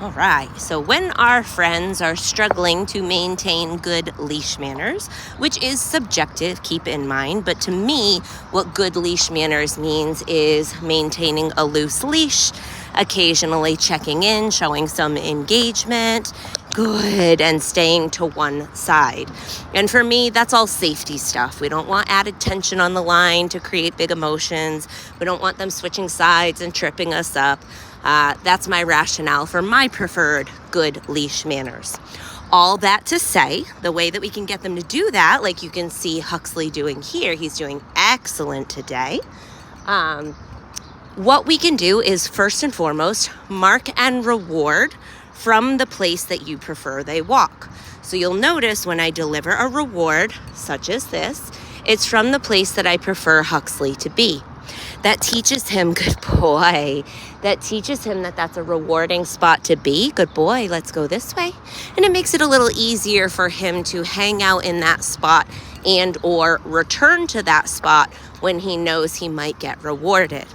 All right, so when our friends are struggling to maintain good leash manners, which is subjective, keep in mind, but to me, what good leash manners means is maintaining a loose leash, occasionally checking in, showing some engagement, good, and staying to one side. And for me, that's all safety stuff. We don't want added tension on the line to create big emotions. We don't want them switching sides and tripping us up. That's my rationale for my preferred good leash manners. All that to say, the way that we can get them to do that, like you can see Huxley doing here, he's doing excellent today. What we can do is first and foremost, mark and reward from the place that you prefer they walk. So you'll notice when I deliver a reward, such as this, it's from the place that I prefer Huxley to be. That teaches him, good boy, that teaches him that that's a rewarding spot to be. Good boy, let's go this way. And it makes it a little easier for him to hang out in that spot and or return to that spot when he knows he might get rewarded.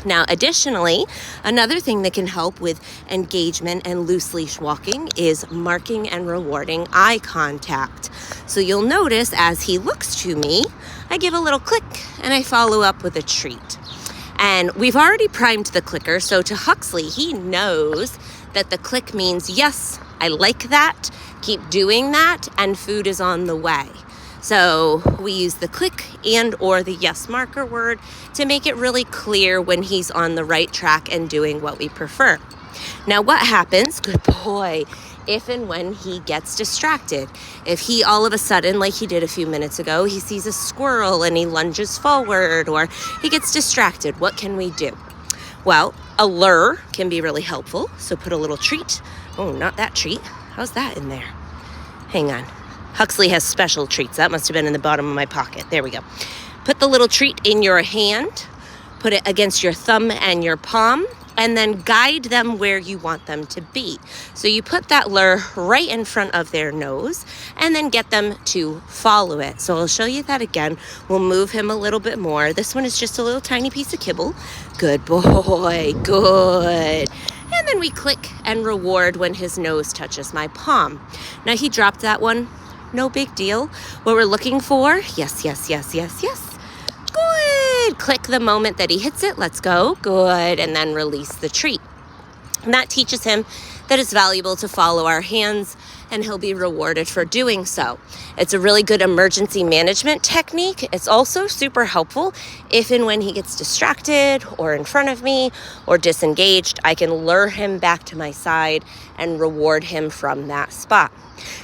Now, additionally, another thing that can help with engagement and loose leash walking is marking and rewarding eye contact. So you'll notice as he looks to me, I give a little click and I follow up with a treat. And we've already primed the clicker, so to Huxley, he knows that the click means, yes, I like that, keep doing that, and food is on the way. So we use the click and or the yes marker word to make it really clear when he's on the right track and doing what we prefer. Now what happens, good boy, if and when he gets distracted? If he all of a sudden, like he did a few minutes ago, he sees a squirrel and he lunges forward or he gets distracted, what can we do? Well, a lure can be really helpful. So put a little treat. Oh, not that treat. How's that in there? Hang on. Huxley has special treats. That must have been in the bottom of my pocket. There we go. Put the little treat in your hand, put it against your thumb and your palm, and then guide them where you want them to be. So you put that lure right in front of their nose and then get them to follow it. So I'll show you that again. We'll move him a little bit more. This one is just a little tiny piece of kibble. Good boy, good. And then we click and reward when his nose touches my palm. Now he dropped that one. No big deal. What we're looking for, yes, yes, yes, yes, yes. Good. Click the moment that he hits it. Let's go. Good. And then release the treat. And that teaches him that it's valuable to follow our hands, and he'll be rewarded for doing so. It's a really good emergency management technique. It's also super helpful if and when he gets distracted or in front of me or disengaged, I can lure him back to my side and reward him from that spot.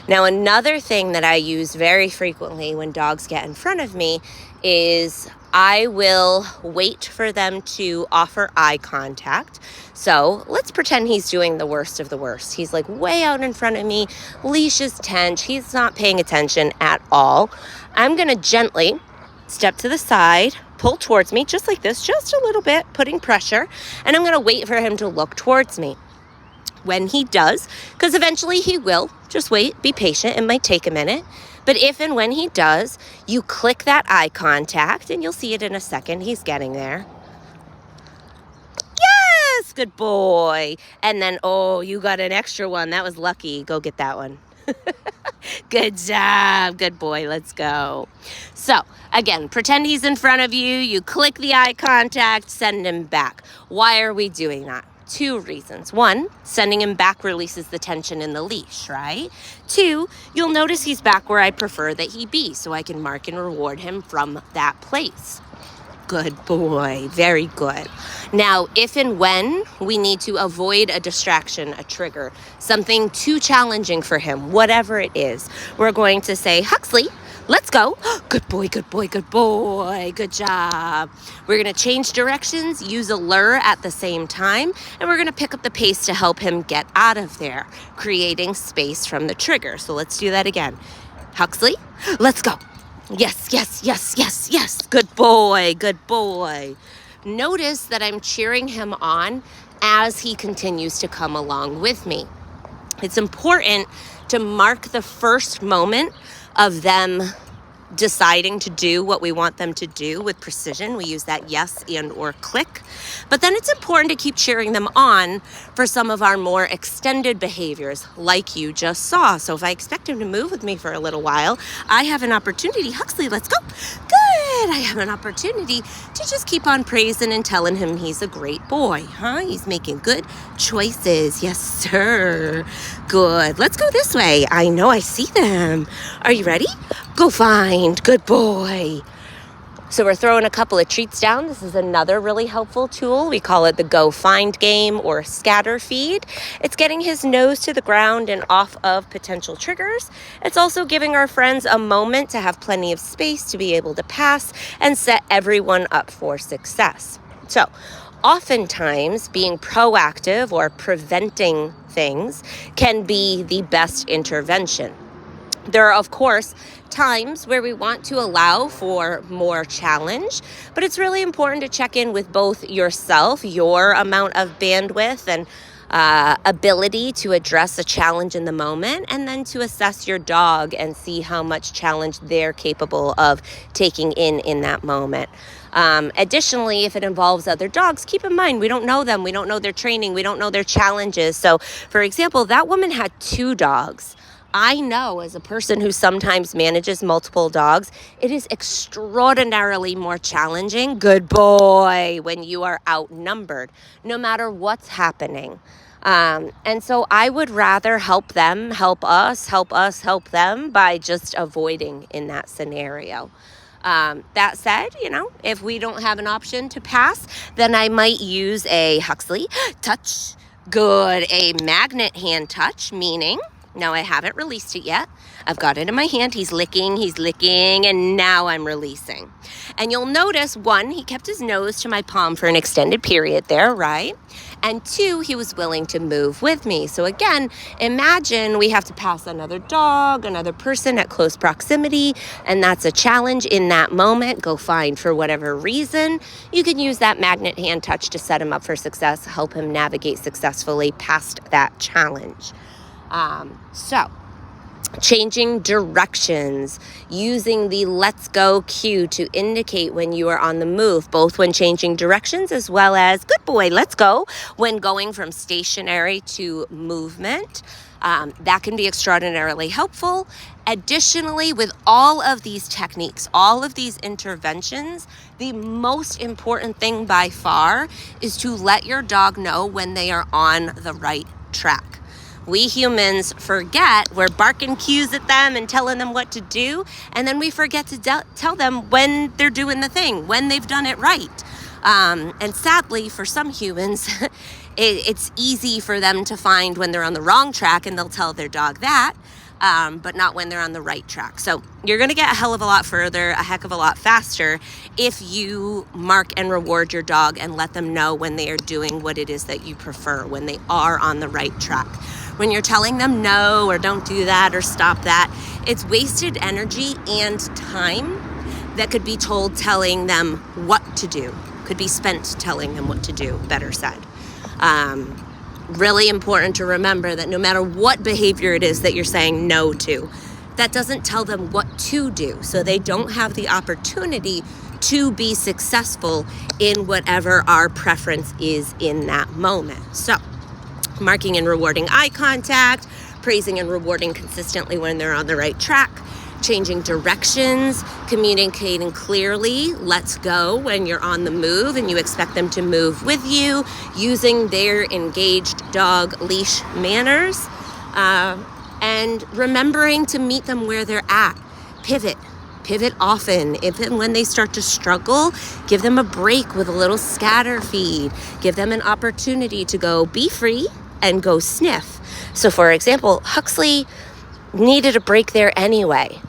Now, another thing that I use very frequently when dogs get in front of me is I will wait for them to offer eye contact. So let's pretend he's doing the worst of the worst. He's like way out in front of me, leash is tense, he's not paying attention at all. I'm gonna gently step to the side, pull towards me, just like this, just a little bit, putting pressure, and I'm gonna wait for him to look towards me. When he does, because eventually he will, just wait, be patient, it might take a minute. But if and when he does, you click that eye contact, and you'll see it in a second, he's getting there. Yes, good boy. And then, oh, you got an extra one, that was lucky, go get that one. Good job, good boy, let's go. So, again, pretend he's in front of you, you click the eye contact, send him back. Why are we doing that? 2 reasons. 1, sending him back releases the tension in the leash, right? 2, you'll notice he's back where I prefer that he be, so I can mark and reward him from that place. Good boy, very good. Now, if and when we need to avoid a distraction, a trigger, something too challenging for him, whatever it is, we're going to say, Huxley, let's go. Good boy, good boy, good boy. Good job. We're going to change directions, use a lure at the same time, and we're going to pick up the pace to help him get out of there, creating space from the trigger. So let's do that again. Huxley, let's go. Yes, yes, yes, yes, yes. Good boy, good boy. Notice that I'm cheering him on as he continues to come along with me. It's important to mark the first moment of them deciding to do what we want them to do with precision. We use that yes and or click. But then it's important to keep cheering them on for some of our more extended behaviors, like you just saw. So if I expect him to move with me for a little while, I have an opportunity. Huxley, let's go. Good. I have an opportunity to just keep on praising and telling him he's a great boy, huh? He's making good choices. Yes, sir. Good. Let's go this way. I know I see them. Are you ready? Go find. Good boy. So we're throwing a couple of treats down. This is another really helpful tool. We call it the go find game or scatter feed. It's getting his nose to the ground and off of potential triggers. It's also giving our friends a moment to have plenty of space to be able to pass and set everyone up for success. So oftentimes being proactive or preventing things can be the best intervention. There are, of course, times where we want to allow for more challenge, but it's really important to check in with both yourself, your amount of bandwidth and ability to address a challenge in the moment, and then to assess your dog and see how much challenge they're capable of taking in that moment. Additionally, if it involves other dogs, keep in mind, we don't know them. We don't know their training. We don't know their challenges. So, for example, that woman had 2 dogs. I know as a person who sometimes manages multiple dogs, it is extraordinarily more challenging, good boy, when you are outnumbered, no matter what's happening. And so I would rather help them, help us, help them by just avoiding in that scenario. That said, if we don't have an option to pass, then I might use a Huxley touch. Good. A magnet hand touch, meaning now I haven't released it yet. I've got it in my hand. He's licking, and now I'm releasing. And you'll notice, 1, he kept his nose to my palm for an extended period there, right? And 2, he was willing to move with me. So again, imagine we have to pass another dog, another person at close proximity, and that's a challenge in that moment. Go find for whatever reason. You can use that magnet hand touch to set him up for success, help him navigate successfully past that challenge. So changing directions, using the let's go cue to indicate when you are on the move, both when changing directions as well as good boy, let's go, when going from stationary to movement. That can be extraordinarily helpful. Additionally, with all of these techniques, all of these interventions, the most important thing by far is to let your dog know when they are on the right track. We humans forget, we're barking cues at them and telling them what to do, and then we forget to tell them when they're doing the thing, when they've done it right. And sadly, for some humans, it's easy for them to find when they're on the wrong track, and they'll tell their dog that, but not when they're on the right track. So you're going to get a hell of a lot further, a heck of a lot faster, if you mark and reward your dog and let them know when they are doing what it is that you prefer, when they are on the right track. When you're telling them no, or don't do that, or stop that, it's wasted energy and time that could be told telling them what to do, could be spent telling them what to do, better said. Really important to remember that no matter what behavior it is that you're saying no to, that doesn't tell them what to do. So they don't have the opportunity to be successful in whatever our preference is in that moment. So marking and rewarding eye contact, praising and rewarding consistently when they're on the right track, changing directions, communicating clearly, let's go when you're on the move and you expect them to move with you, using their engaged dog leash manners, and remembering to meet them where they're at. Pivot often. If and when they start to struggle, give them a break with a little scatter feed. Give them an opportunity to go be free and go sniff. So for example, Huxley needed a break there anyway.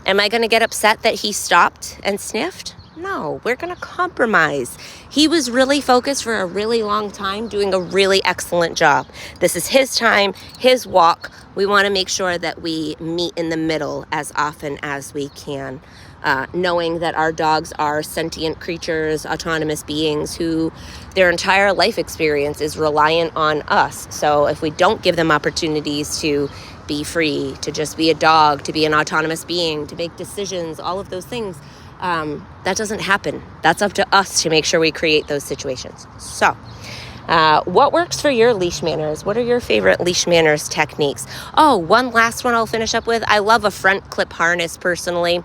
Am I going to get upset that he stopped and sniffed? No, we're going to compromise. He was really focused for a really long time, doing a really excellent job. This is his time, his walk. We want to make sure that we meet in the middle as often as we can, knowing that our dogs are sentient creatures, autonomous beings who their entire life experience is reliant on us. So if we don't give them opportunities to be free, to just be a dog, to be an autonomous being, to make decisions, all of those things. That doesn't happen. That's up to us to make sure we create those situations. So, what works for your leash manners? What are your favorite leash manners techniques? Oh, one last one I'll finish up with. I love a front clip harness personally.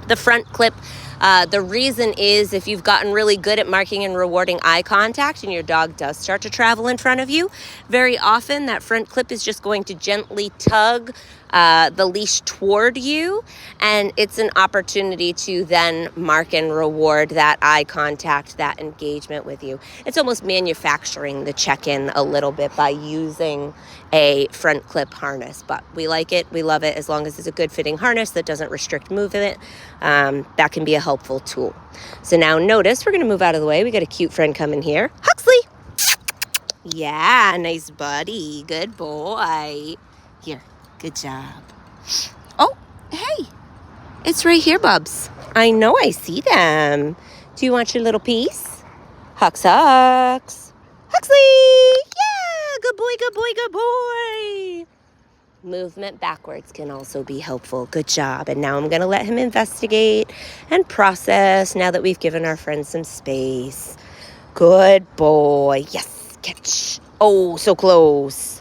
The front clip, the reason is if you've gotten really good at marking and rewarding eye contact and your dog does start to travel in front of you, very often that front clip is just going to gently tug the leash toward you, and it's an opportunity to then mark and reward that eye contact, that engagement with you. It's almost manufacturing the check-in a little bit by using a front clip harness, but we like it, we love it, as long as it's a good fitting harness that doesn't restrict movement. That can be a helpful tool. So now notice, we're going to move out of the way. We got a cute friend coming here. Huxley! Yeah, nice buddy. Good boy. Here, good job. Oh, hey, it's right here, Bubs. I know, I see them. Do you want your little piece? Huxley! Yeah, good boy, good boy, good boy. Movement backwards can also be helpful. Good job. And now I'm going to let him investigate and process now that we've given our friend some space. Good boy. Yes, catch. Oh, so close.